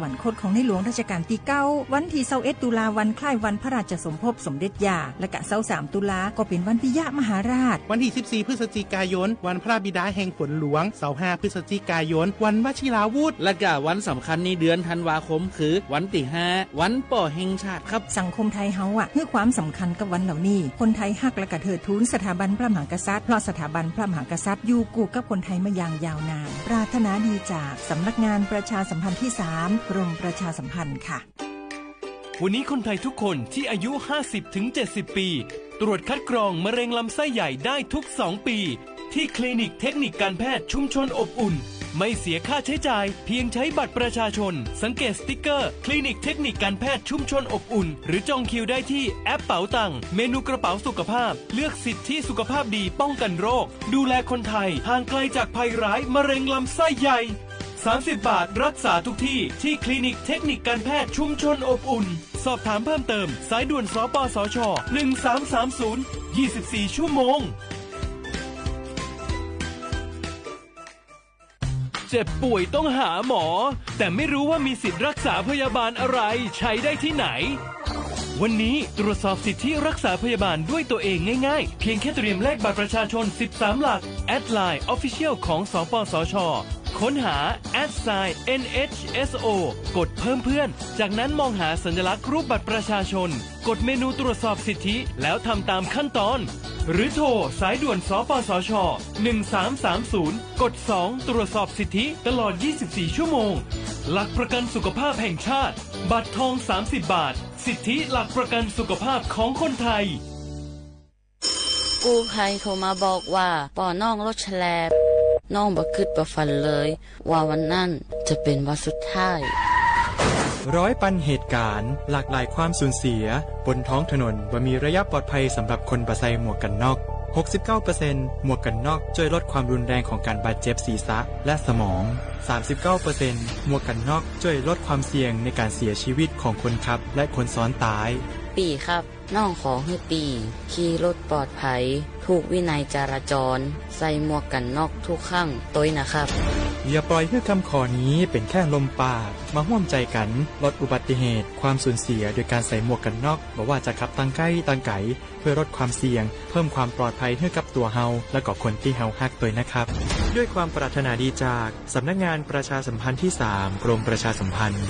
วันคตของในหลวงรัชกาลที่9วันที่21ตุลาวันคล้ายวันพระราชสมภพสมเด็จย่าและก็23ตุลาก็เป็นวันปิยมหาราชวันที่14พฤศจิกายนวันพระบิดาแห่งฝนหลวง25พฤศจิกายนวันวชิราวุธและก็วันสำคัญในเดือนธันวาคมคือวันที่5วันป่อแห่งชาติครับสังคมไทยเฮาให้ความสำคัญกับวันเหล่านี้คนไทยฮักและก็เทิดทูนสถาบันพระมหากษัตริย์เพราะสถาบันพระมหากษัตริย์อยู่คู่กับคนไทยมาอย่างยาวนานปรารถนาดีจากสำนักงานประชาสัมพันธ์ที่3กรมประชาสัมพันธ์ค่ะวันนี้คนไทยทุกคนที่อายุ 50-70 ปีตรวจคัดกรองมะเร็งลำไส้ใหญ่ได้ทุก2ปีที่คลินิกเทคนิคการแพทย์ชุมชนอบอุ่นไม่เสียค่าใช้จ่ายเพียงใช้บัตรประชาชนสังเกตสติ๊กเกอร์คลินิกเทคนิคการแพทย์ชุมชนอบอุ่นหรือจองคิวได้ที่แอปเป๋าตังเมนูกระเป๋าสุขภาพเลือกสิทธิสุขภาพดีป้องกันโรคดูแลคนไทยห่างไกลจากภัยร้ายมะเร็งลำไส้ใหญ่30 บาทรักษาทุกที่ที่คลินิกเทคนิคการแพทย์ชุมชนอบอุ่นสอบถามเพิ่มเติมสายด่วนสปสช1330 24ชั่วโมงเจ็บป่วยต้องหาหมอแต่ไม่รู้ว่ามีสิทธิ์รักษาพยาบาลอะไรใช้ได้ที่ไหนวันนี้ตรวจสอบสิทธิรักษาพยาบาลด้วยตัวเองง่ายๆเพียงแค่เตรียมเลขบัตรประชาชน13หลักแอดไลน์ Official ของสปสชค้นหา @NHSO กดเพิ่มเพื่อนจากนั้นมองหาสัญลักษณ์รูปบัตรประชาชนกดเมนูตรวจสอบสิทธิแล้วทำตามขั้นตอนหรือโทรสายด่วนสปสช1330กด2ตรวจสอบสิทธิตลอด24ชั่วโมงหลักประกันสุขภาพแห่งชาติบัตรทอง30 บาทสิทธิหลักประกันสุขภาพของคนไทยกู้ภัยโทรมาบอกว่าป่อน้องรถแฉลบน้องบ่คิดบ่ฝันเลยว่าวันนั้นจะเป็นวันสุดท้ายร้อยปันเหตุการณ์หลากหลายความสูญเสียบนท้องถนนบ่มีระยะปลอดภัยสำหรับคนบ่ใส่หมวกกันน็อก 69% หมวกกันน็อกช่วยลดความรุนแรงของการบาดเจ็บศีรษะและสมอง 39% หมวกกันน็อกช่วยลดความเสี่ยงในการเสียชีวิตของคนขับและคนซ้อนท้ายปีครับน้องขอให้ปีขี่รถปลอดภัยถูกวินัยจราจรใส่หมวกกันน็อกทุกครั้งต้วยนะครับอย่าปล่อยให้คำขอนี้เป็นแค่ลมปากมาร่วมใจกันลดอุบัติเหตุความสูญเสียโดยการใส่หมวกกันน็อกบ่ว่าจะขับทางใกล้ทางไกลเพื่อลดความเสี่ยงเพิ่มความปลอดภัยให้กับตัวเฮาและก็คนที่เฮาฮักด้วยนะครับด้วยความปรารถนาดีจากสำนักงานประชาสัมพันธ์ที่3กรมประชาสัมพันธ์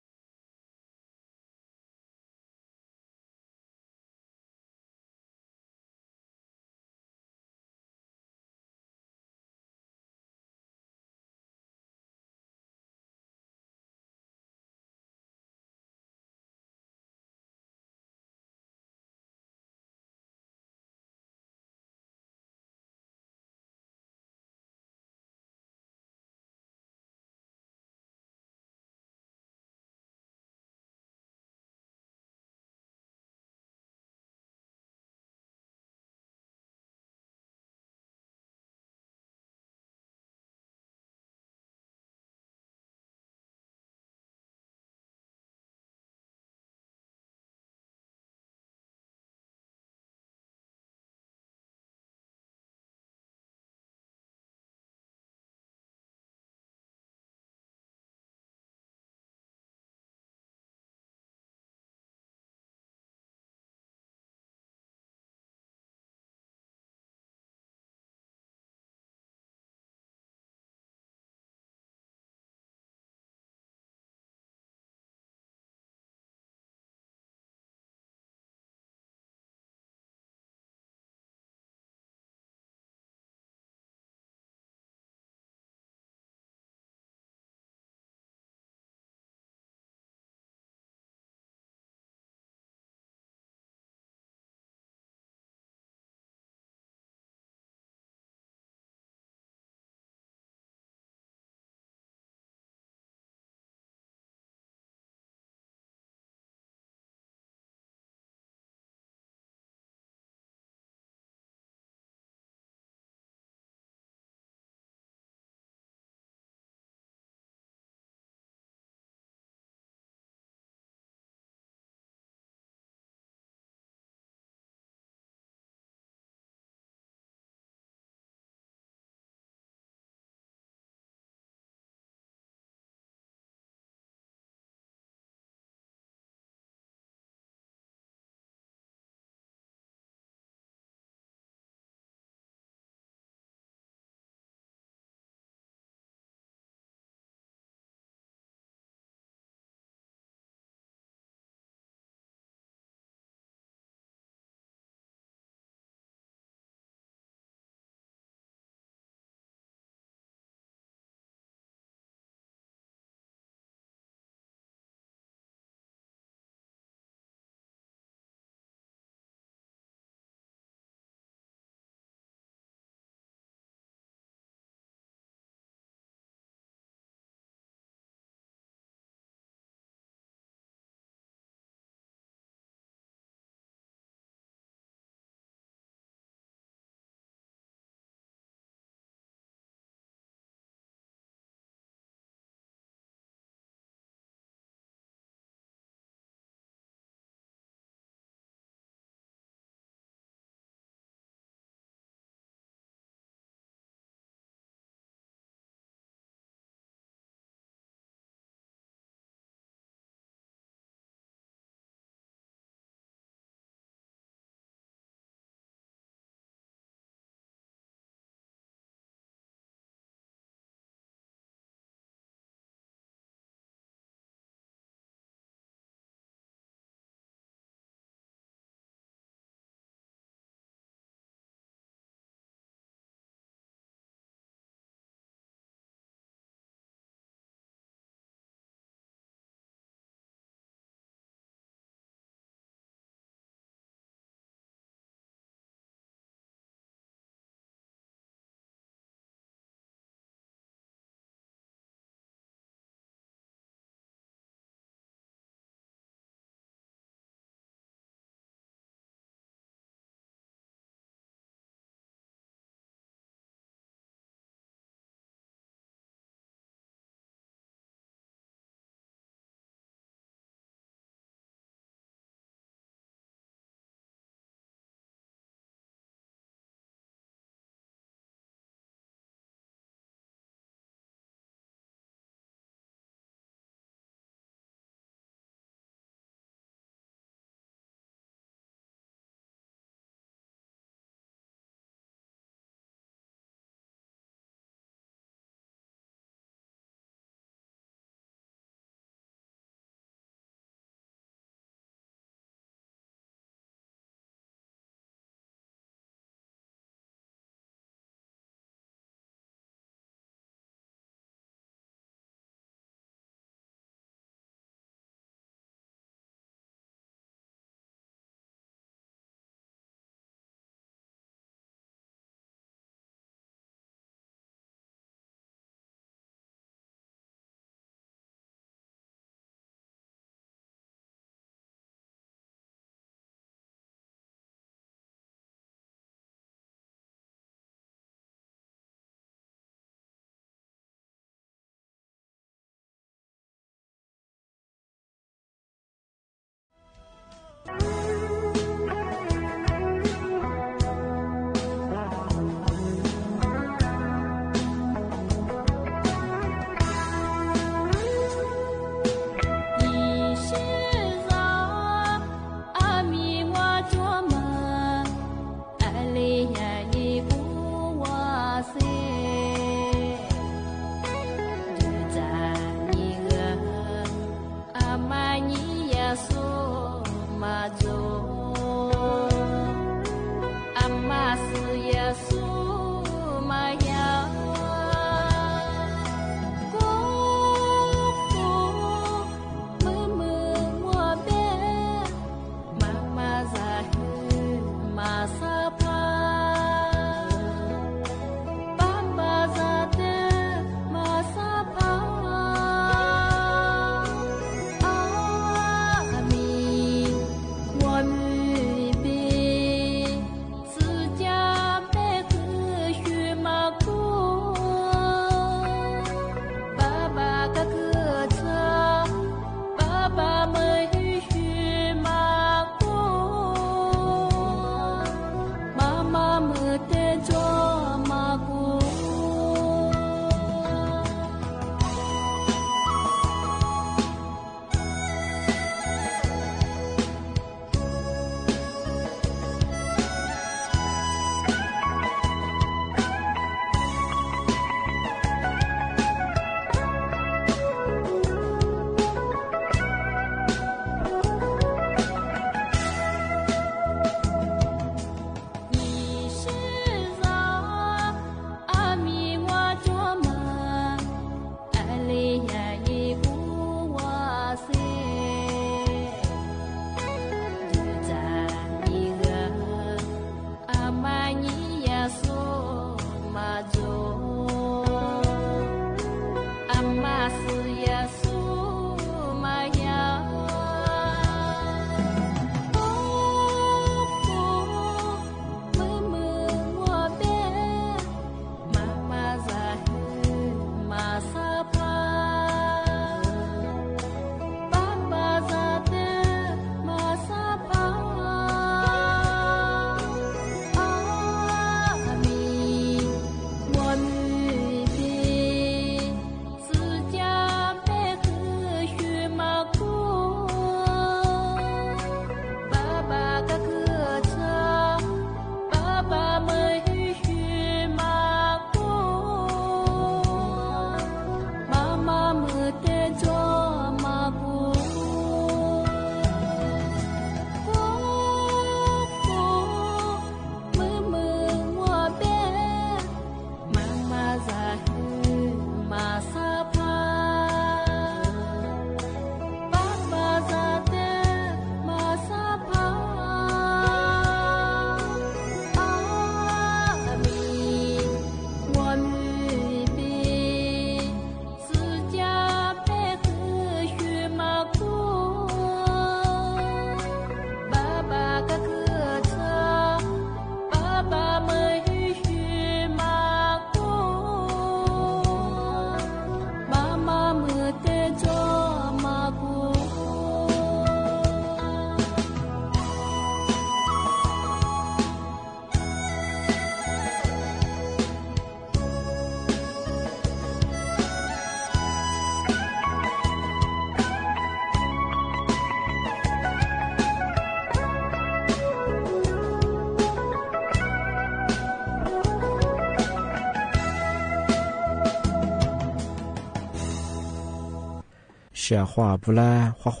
写画不啦画画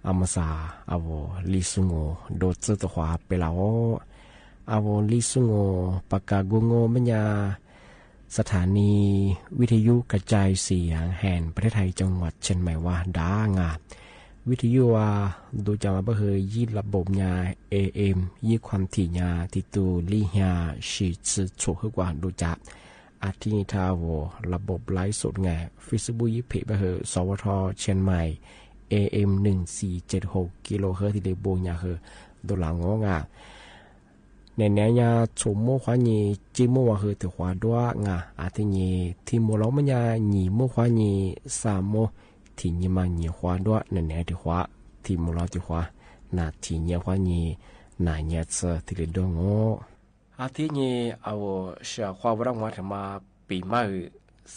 阿么啥阿我历史我都知道画ไปแล้ว阿我历史我ปากกากูโง่มันยาสถานีวิทยุกระจายเสียงแห่งประเทศไทยจังหวัดเชียงใหม่ว่าดางาวิทยุว่าดูจะมาเผยยี่ระบบยา AM ยี่ความถี่ยาติตูลี่ยาชีชื่อโชว์กว่าดูจับอาทิตย์ทาวระบบไลฟ์สดไง Facebook ยี่เพจเผยสวทเชียงใหม่ AM 1476กิโลเฮิรตซ์ที่ได้โบยาเฮดูหลังงงาในเนี้ยาชมโมควานีจิโมว่าคือถือว่าด้วยงาอาทิตย์ที่โมล้อมันยาหนีโมควานีสามโมที่นี่มาหนีควาด้วยในเนี้ยถือว่าที่โมล้อถือว่านาที่เนี่ยควานีนาเนี่ยเจอที่ได้ดงโง่อาทิตย์เอาเสียความรักมาทำมาปีใหม่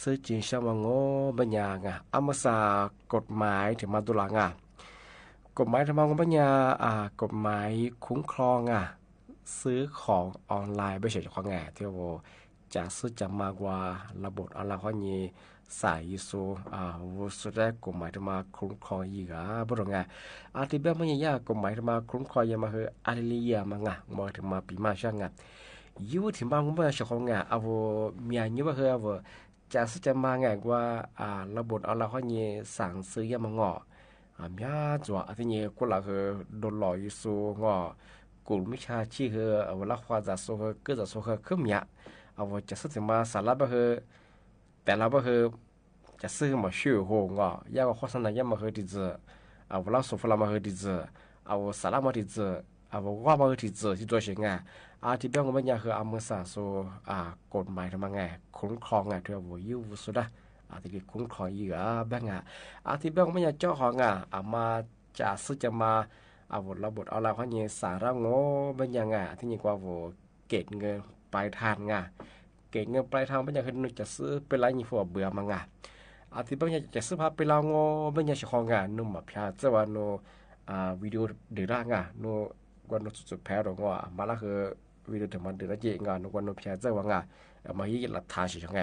ซื้อจริงใช่ไหมโง่บัญญัติอามาสากฎหมายถึงมาตุลางกฎหมายทำมาบัญญัติกฎหมายคุ้มครองซื้อของออนไลน์ไม่ใช่ของที่ว่าจะซื้อจะมากกว่าระบบออนไลน์ข้อนี้สายยิสูวุฒิแรกกฎหมายทำมาคุ้มครองอีกบ่ตรงอาทิตย์แบบไม่ยากกฎหมายทำมาคุ้มครองยังมาคืออาริลียามามาถึงมาปีมาช่าง ยูที่บ้านผมเป็นชาวงาเอาเมียยูว่าคือเอาจะซื้อจะมาไงว่าระบบเอาละเขาเนี่ยสั่งซื้อยามางอมีจัวที่เนี่ยกูละคือโดนหลอกอยู่สูงกูไม่ชาชี้คือเอาละความจะสู้คือก็จะสู้คือขึ้นมีเอาจะซื้อจะมาสารบัคือแต่ละบัคือจะซื้อมาชื่อโหงอยากว่าโฆษณายามาคือดีเจเอาละสุฟลามาคือดีเจเอาสารมาดีเจเอาว่ามาคือดีเจที่ตัวเองที่เบี้ยงมันยังคืออามือสาโซกฎหมายทำไงคุ้มครองที่ว่ายูสุดที่คุ้มครองอยู่แบงที่เบี้ยงมันยังเจ้าของมาจะซื้อจะมาระบบเอาละเขาเนี่ยสาระโง่มันยังที่นี่กว่าเก็บเงินปลายทางเก็บเงินปลายทางมันยังคือนึกจะซื้อเป็นไรนี่พวกเบื่อมั้งที่เบี้ยงจะซื้อพาไปเราโง่มันยังเจ้าของนุ่มแบบพิจารณาวิดีโอเดือดนุ่มวันนู้สุดแพ้หรอกมาละคือวิดีโอถึงมันเดือดเยอะนุ่มวันนู้เพียเจ้าว่ามายี่หลักฐานสิช่าง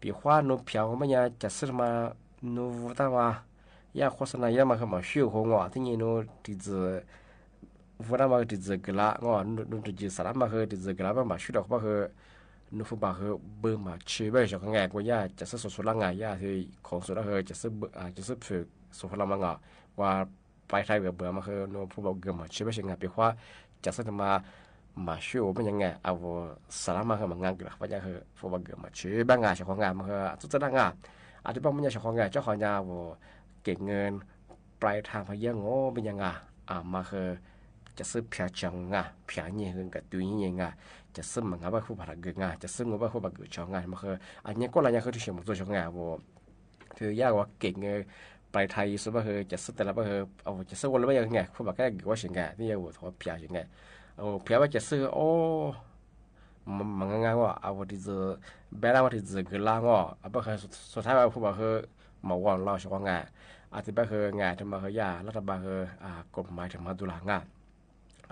ปีขวานุ่มเพียวมันยังจะซื้อมานุ่มแต่ว่ายาโฆษณายามาคือมาชื่อของที่นี่นุ่มที่จะวันนั้นมาที่จะกล้านุ่มที่จะสารมาคือที่จะกล้ามาชื่อดอกมาคือนุ่มฟุบมาคือเบิ่มมาชื่อไปช่างว่ายาจะซื้อสุดละยาที่ของสุดละคือจะซื้อฝึกสุดละมังว่าไปไทยเบื่อมาคือนุ่มฟุบมาเกิดมาชื่อไปช่างปีขวาจะซื้อมาชื่อมันยังไงเอาสารมาคือมันงานกันว่าจะคือฟุบมาเกิดมาชื่อบางช่างมาคือสุดจะงที่บ้านมันยังช่างเจ้าของยาเก็บเงินปลายทางพยางเป็นยังไงมาคือจะซื้อเพียจังเพียนี่คือกับตัวนี้ยังจะซื้อมันว่าผู้บริเกจะซื้อมันว่าผู้บริเกช่องมาคืออันนี้ก็อะไรยังคือที่เชื่อมตัวช่องคือยากว่าเก็บเงินปลายไทยสุดว่าคือจะซื้อแต่ละว่าคือจะซื้อวันละไม่ยังไงผู้บริเกก็ว่าเช่นไงที่ยังถือว่าเพียยังไงเพียว่าจะซื้อมันง่ายว่าที่จะแบร์ว่าที่จะเกิดล่างคือสุดท้ายว่าผู้บริเกมาวันเราช่องที่บ้านคืองานที่มาคือยารัฐบาลคือกฎหมายถึงมาดูแล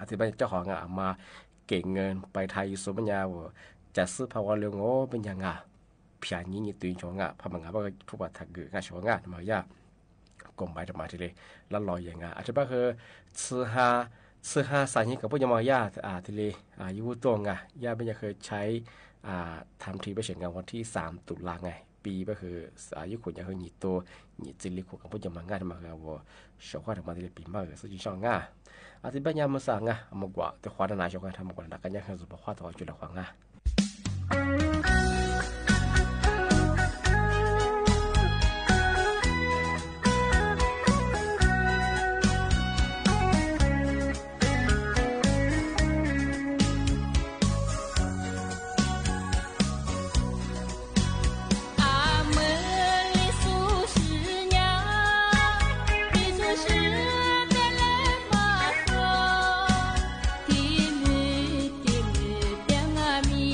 ที่บ้านเจ้าของมาเก็บเงินไปไทยสุบัญญาจะซื้อภาวะเรื่องเป็นยังเพียงนี้ตัวช่องพมังว่าทุกวันถักเกิดช่องมายากฎหมายถึงมาทีเลยแล้วลอยยังที่บ้านคือซื้อสายนี้กับพวกยามายาทีเลยยูตรงยาเป็นยังเคยใช้ทำทีไปเฉียงวันที่3 ตุลาปีก็คืออายุคนยังคือหนีตัวหนีจิลิคุกับพวกจะมาง่ายมาคือว่าชาวบ้านทำมาที่ปีมากเลยสุดยอดง่ายที่บ้านยามมาสั่งมากกว่าแต่ความน่าชาวบ้านทำมากกว่านักการยังคือสุภาพตัวจุดละขวาง甜蜜的恋啊蜜。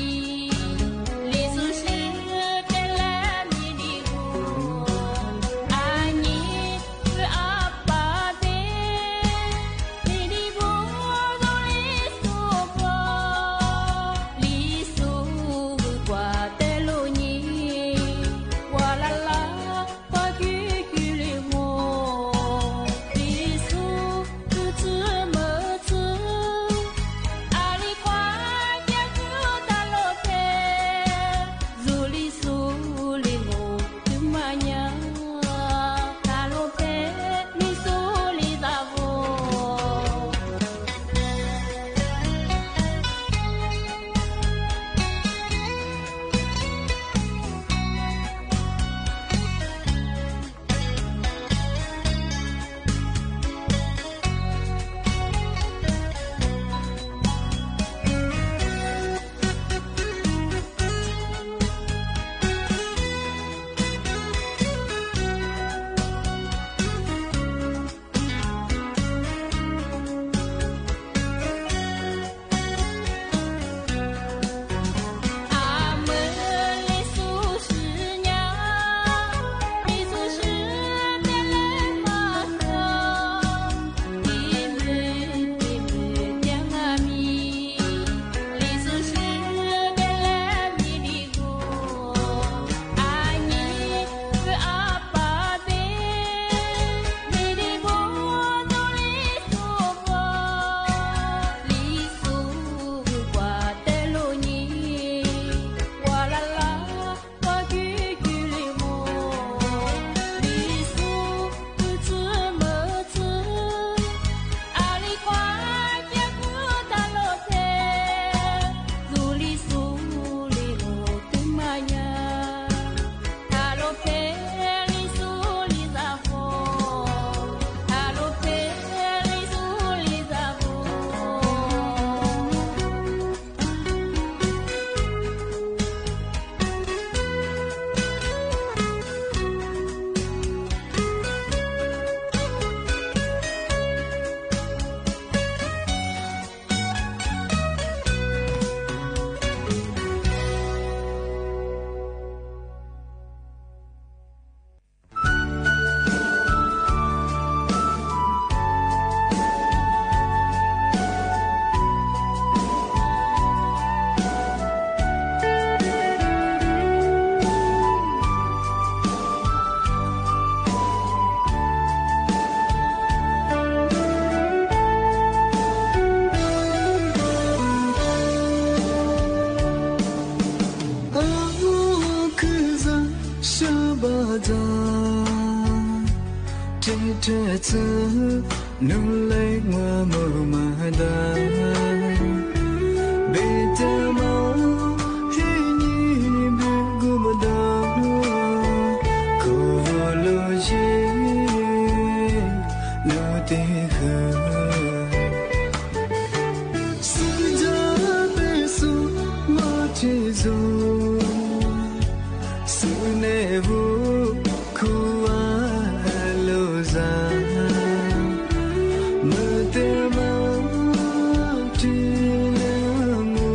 thế chứ nung lấy hoa mơ mà đã bị ta máu khi nhìn biết cô mà đau cô lo gì lo tê khờ sự giá bê su mà chỉ dù sự nề vô khu lo ra mơ tê máu chỉ là mù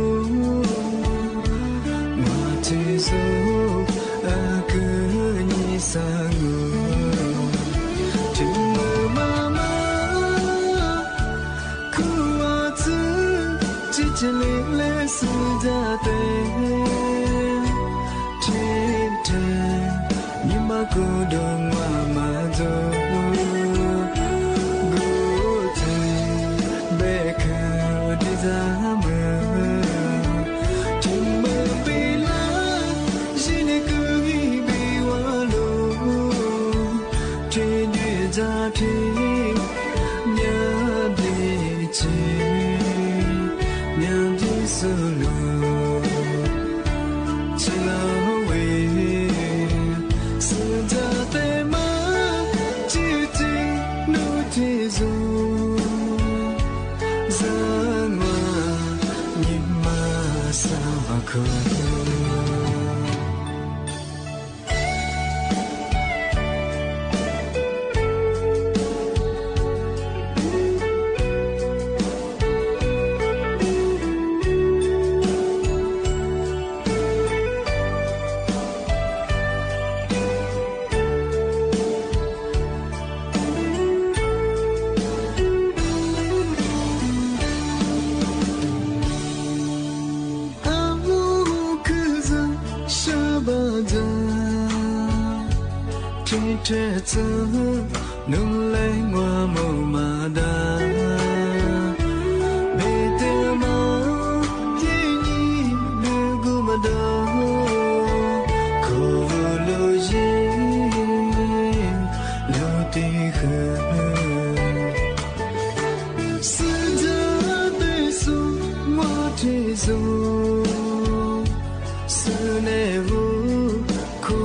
mà chỉ dù cứ như xa ngủ chỉ mơ mà mơ khu tư chỉ chỉ lệ sự ra tê cô đơn mà rồi cô thấy bé khờ đi ra mơ trong mơ bị lá chỉ để cứ bị hoa lô trên địa ra thì nhớ đi solo chỉ là về trẻ thơ nung lấy hoa màu mà đã bê tê máu khi nhìn đưa cô mà đó cô lo gì lo tê khờ sự giá bê su hoa thế dù sự nề vô cô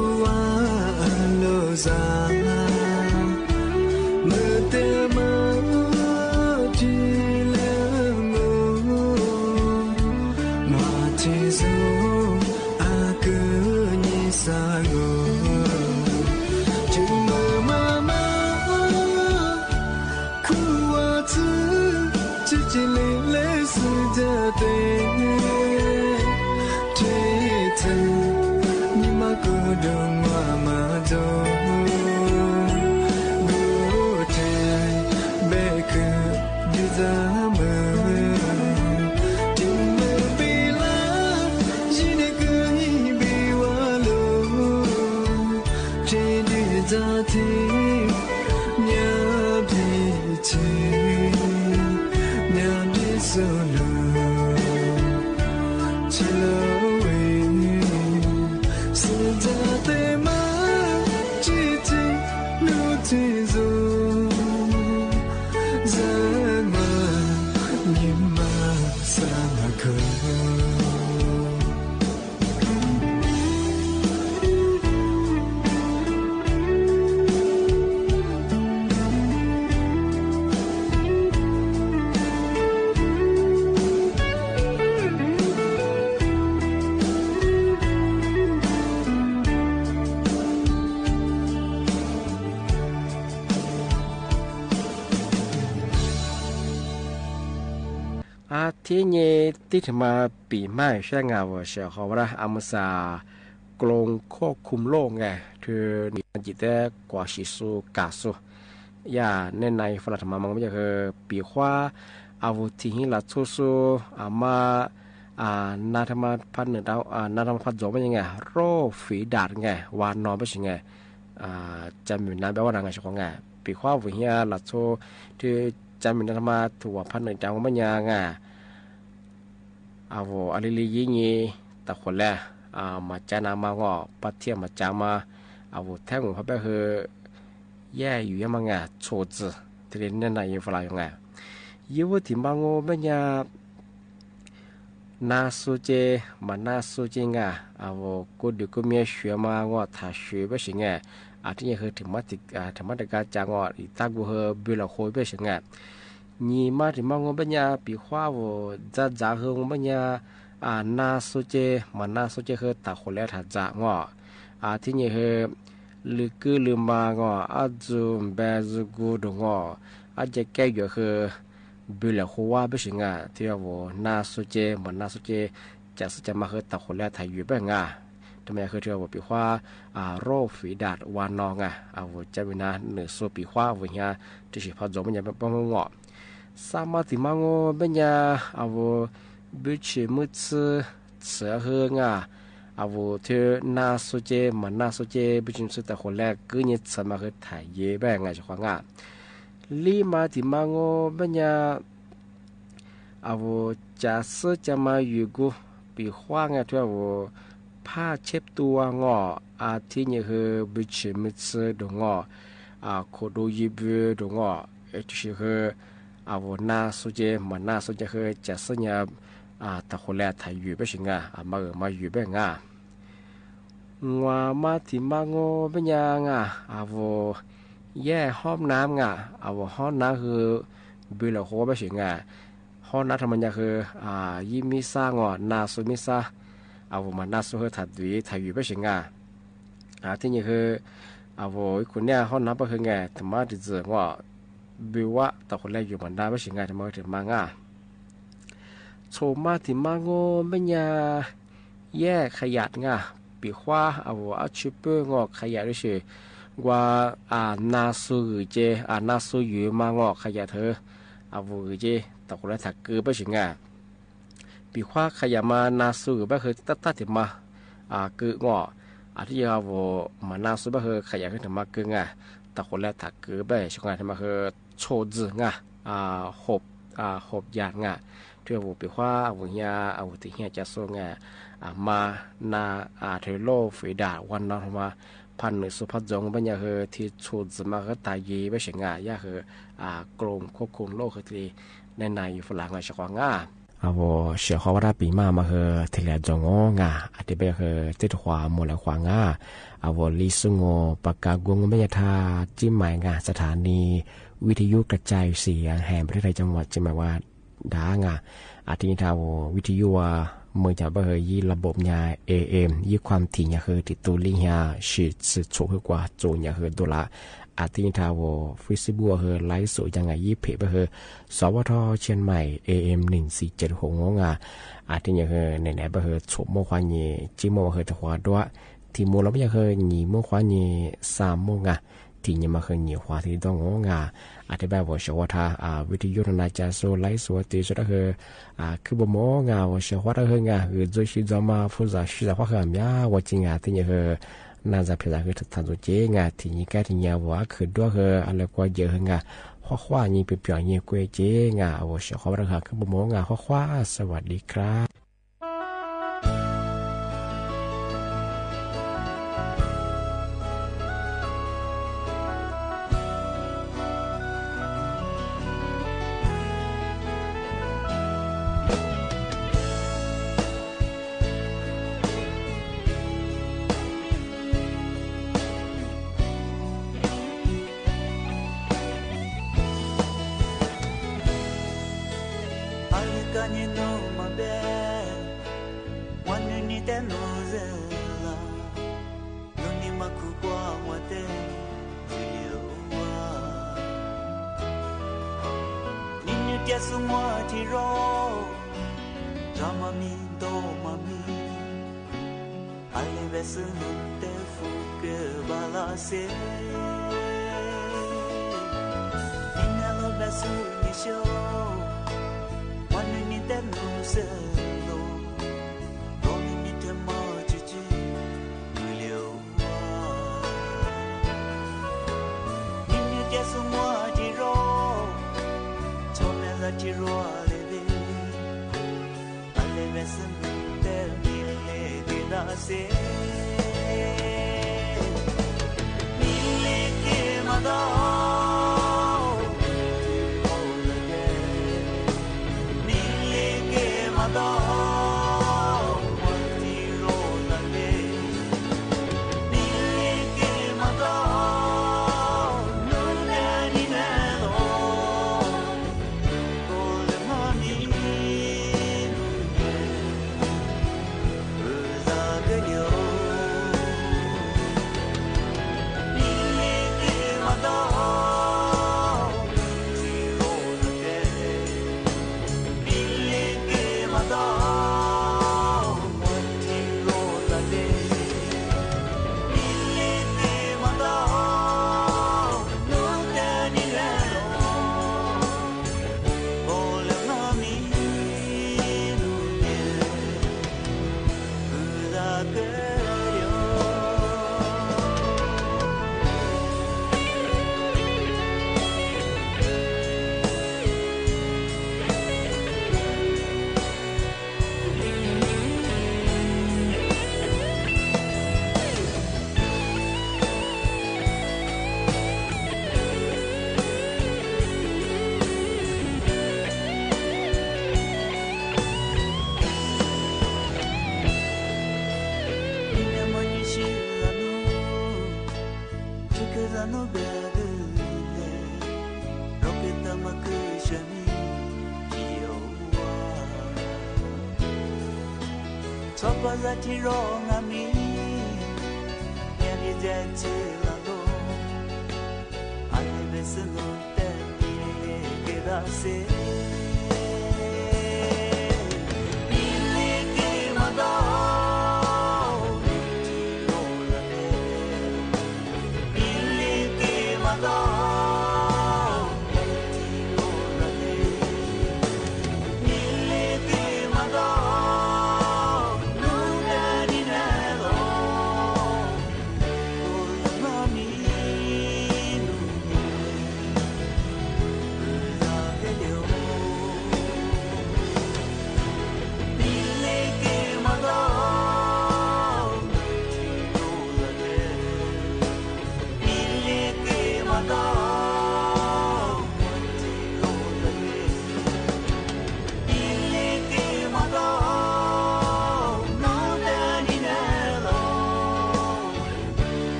lo ra mơ tê mơ chỉ là ngủ mà chỉ dù cứ như xa ngủ chỉ mơ mà khu tư chỉ lệ sự ra tê thế thân nhưng mà cô đơn mà rồi ngủ trời bé cứ đi ra mơ tình mơ bị lá chỉ để cứ bị hoa lô trên đi ra thì nhớ đi solo chỉ là thế rồi giấc mơ nhưng mà xa mà khờ thế nhé tí mà bị mai sẽ ngào sẽ họ ra âm sa gồm có khung lô ngheคือchỉ để quả sĩ số cả số ya nên này phải là mà bây giờ bị khoa avo thì là số số mà na tham phát nữa đâu na tham phát giống như nghe rô phí đạt nghe và nó bây giờ ngheจำเป็นนั้นแปลว่าอะไรช่วงnghe bị khoa với nhà là số thìจำเป็นthamถูกphát nữaจังว่าไม่ยังnghe avo alili yinyi ta khole ma chana ma ngo pathia ma chama avo thang ho ba he แย่อยู่ยังมังอ่ะโชจืที่เรียนนั่นน่ะยังฝรั่งยังไงยี่ว่าที่มังโง่ไม่ยานาสุเจมันนาสุเจงอ่ะเอากูดูกูมี学嘛我他学不行哎ที่ยังคือถึงมาติถึงมาตการจางอีตากูเฮบิลโคไป行哎你嘛ที่มังโง่ไม่ยาปีขวาว่าจะเฮงไม่ยานาสุเจมันนาสุเจคือตาคนแล้วถ้าจะงอที่ยังคือลึกลืมมางอจูเบจูกูดงจะแก้อยู่คือบิลหัวไม่ใช่งาที่ว่านาสุเจมันนาสุเจจะสุจะมาคือตะคนแล้วถ่ายอยู่แบบงาทำไมคือที่ว่าปีขวาโรคฝีดาดวานนองว่าจะเป็นนะหนึ่งส่วนปีขวาวันนี้ที่สิพอจบมันยังเป็นป้องงอสามารถที่มังเป็นยาว่าบิชิมุตสึเสือเฮงว่าที่นาสุเจมันนาสุเจบิชิมุตสึแต่คนแรกก็ยังสามารถคือถ่ายเย่แบบงาจะขวางลีมาที่มังเป็นยาว่าจะซื้อจะมาอยู่กูปีขวางที่ว่าผ้าเช็ดตัวงอที่นี่คือบิชิมิตสึดงโคดูยิบดงที่คือว่านาสุเจมันนาสุเจคือจะซื้อเนี่ยตะคนแรกถ่ายอยู่ไปสิมาอยู่แบบว่ามาที่มังเป็นยาว่าแย่ห้องน้ำว่าห้องน้ำคือบิลโคไปสิห้องน้ำทำมันคือยิมิซ่างนาสุมิซ่าว่ามันนาสุคือถ่ายอยู่ไปสิที่นี่คือว่าคนเนี้ยห้องน้ำไปคือธรรมะที่เจอบิวว่าตะคนแรกอยู่มันได้ไปสิธรรมะถึงมาโชมาที่มังเป็นยาแย่ขยันปีขวาว่าชิปขยันด้วยสิว่านาสุเจนาสุอยู่มังขยันเธอว่าเจตะคนแรกถักเกือบไปสิปีขวาขยันมานาสุไปคือตัดที่มาเกือบที่ว่ามันนาสุไปคือขยันขึ้นถึงมาเกือบตะคนแรกถักเกือบไปสิที่มาคือโชจืหบยาดที่ว่าปีขวาว่าเฮียที่เฮียจะส่งมานาเทโลฝีดาวันนอมาพันหนึ่งสุภาพจงปัญญาคือที่ชูดมาก็ตายยีไม่ใช่ยาคือกรมควบคุมโรคที่ในอยู่ฝรั่งเฉพาะว่าเชื่อเขาว่าปีมาคือที่เหลือจงที่เป็นคือจิตความหมดแล้วความว่าลิซุงปากกากงไม่ยาจิ้มหมายสถานีวิทยุกระจายเสียงแห่งประเทศไทยจังหวัดจิมว่าด่างที่นี่ทาววิทยุเมื่อจะไปยี่ระบบยา AM ยี่ความถี่ยาคือติดตัวลิงยาฉีดสืบโฉบกว่าโจนยาคือตัวละที่นี่ทาวฟิสิบัวคือไลฟ์สดยังไงยี่เพไปคือสวทเชียงใหม่ AM 1476ที่นี่คือไหนไปคือโฉบโมควานีจิโมคือตะควาด้วยที่โมเราไม่คือหนีโมควานี3โมที่นี่มาคือหนีควาที่ต้องที่แบบว่าเชื่อว่าวิทยุนาจาโซไลฟ์สดที่สุดคือบ่มว่าเชื่อว่าคือโดยที่จะมาพูดจากสิ่งที่เขาเมียว่าจริงที่นี่คือน่าจะเป็นคือทันตัวเจที่นี่แค่ที่นี่ว่าคือด้วยคืออะไรกว่าเยอะข้อนี้เป็นเพียงนี้กว่าเจว่าเชื่อว่าคือบ่มข้อสวัสดีครับMiliki まだ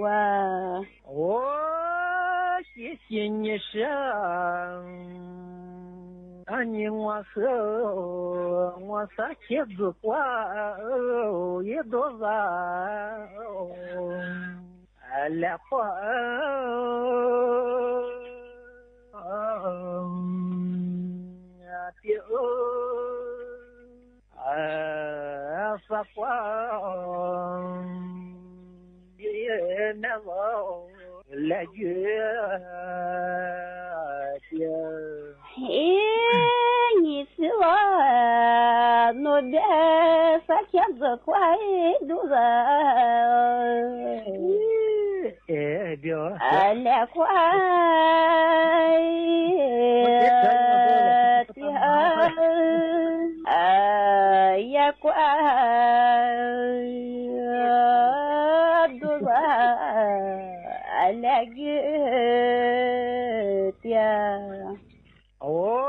哇！哦，谢谢你生，你我三妻子过一多子，来过。发光也难忘来月嘿，你是我那边三天子快肚子，来快也快肚子来月的。哦，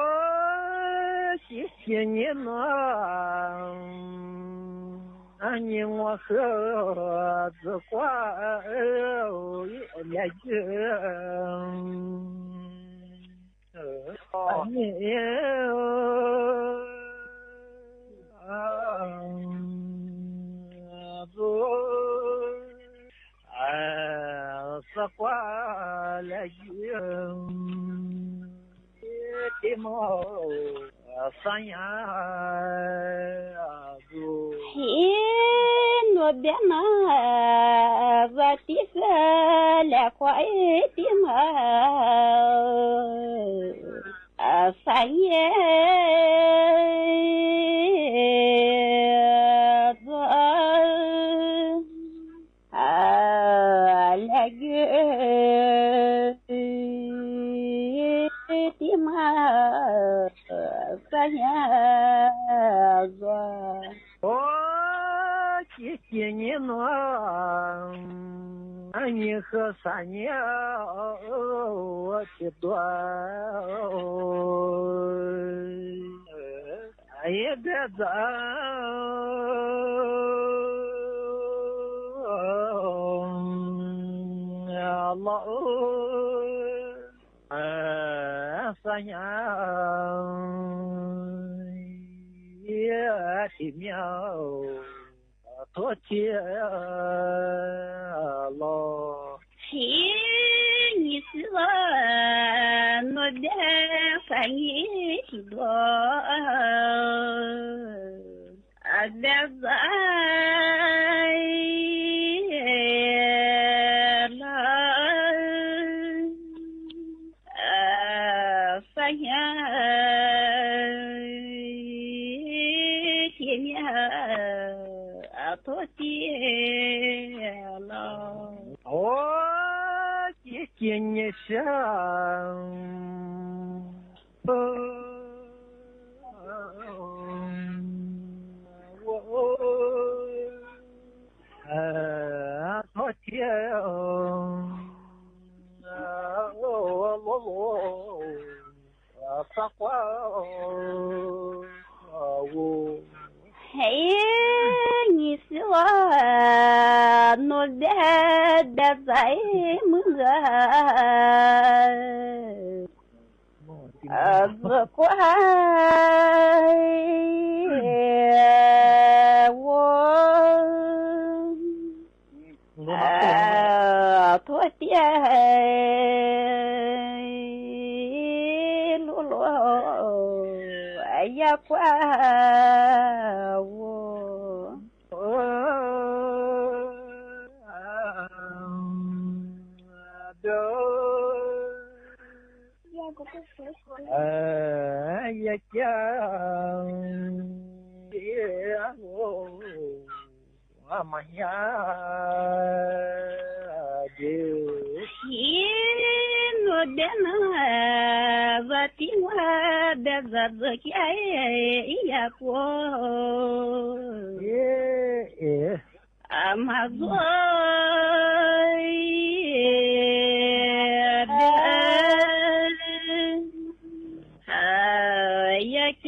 谢谢你呢，你我和子挂来月。你是挂来月的毛三呀子。嘿，那边呢，我的是来快的嘛，三爷子来月的嘛，三爷子。哦，谢谢你呢，你和三年我的多，也别走，老三年也的苗。多谢了。嘿，你是我那边三年的多，别在了，三年前面。多谢了。哦，谢谢你生，我多谢撒花我。嘿，你是我那边的在么子乖我多爹露露也乖我。也讲我们呀的。我的那我的我的日子也过，马做也叫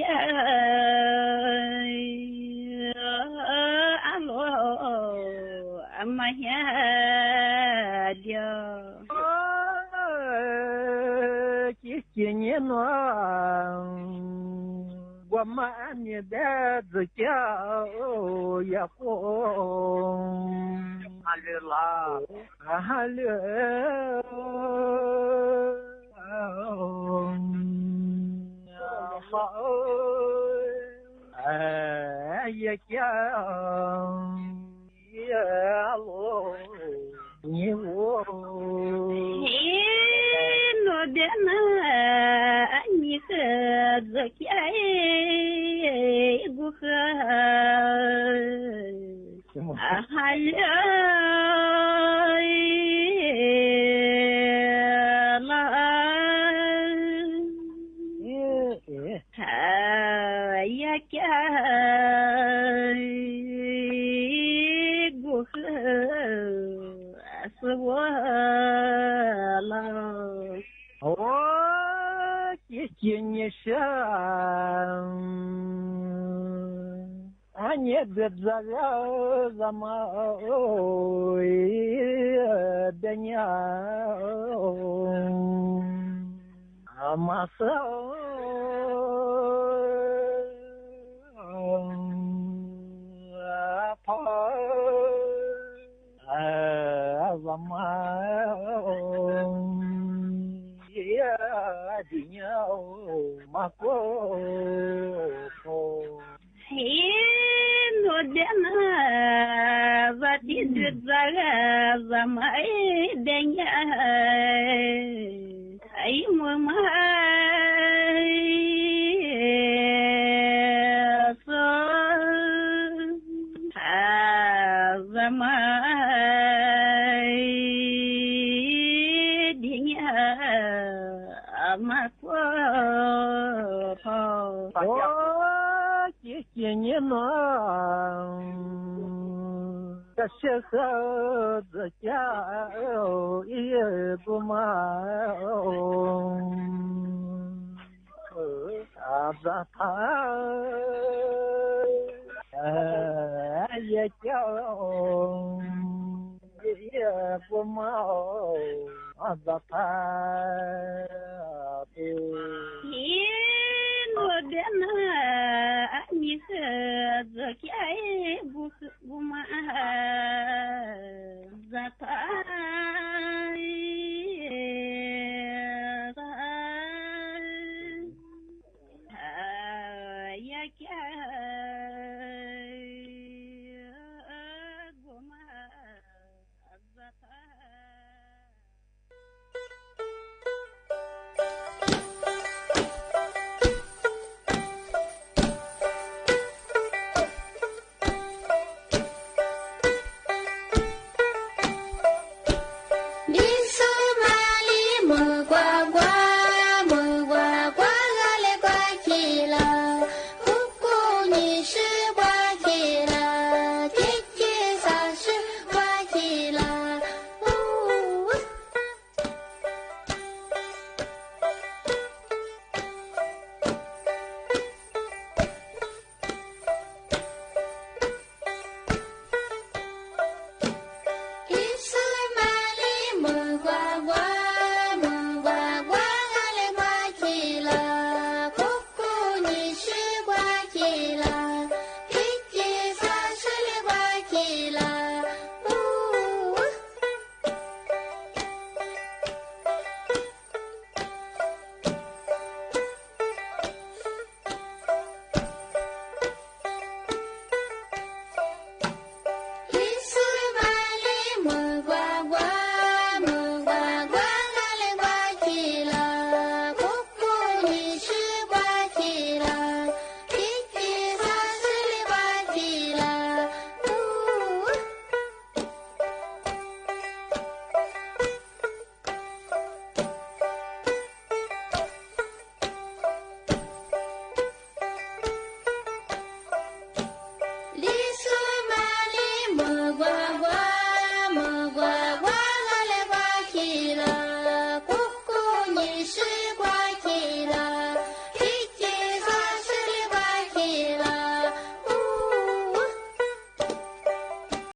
阿罗马呀。เดียวคิดเนี่ยน้องว่ามันเนี่ยได้จะเจ้าอยากคงฮัลโหลฮัลโหลอยากจะ你我，我的那你和这家不和还了呀家不和。是我了，我谢谢你生，俺也别这个什么的娘，俺妈说。我妈也的鸟马过后，嘿，我的那我的这个什么的呀，哎妈妈说啊什么。谢谢你们，这时候自家也不忙，子他也叫也不忙，子他我的那你和这家不嘛，咋他？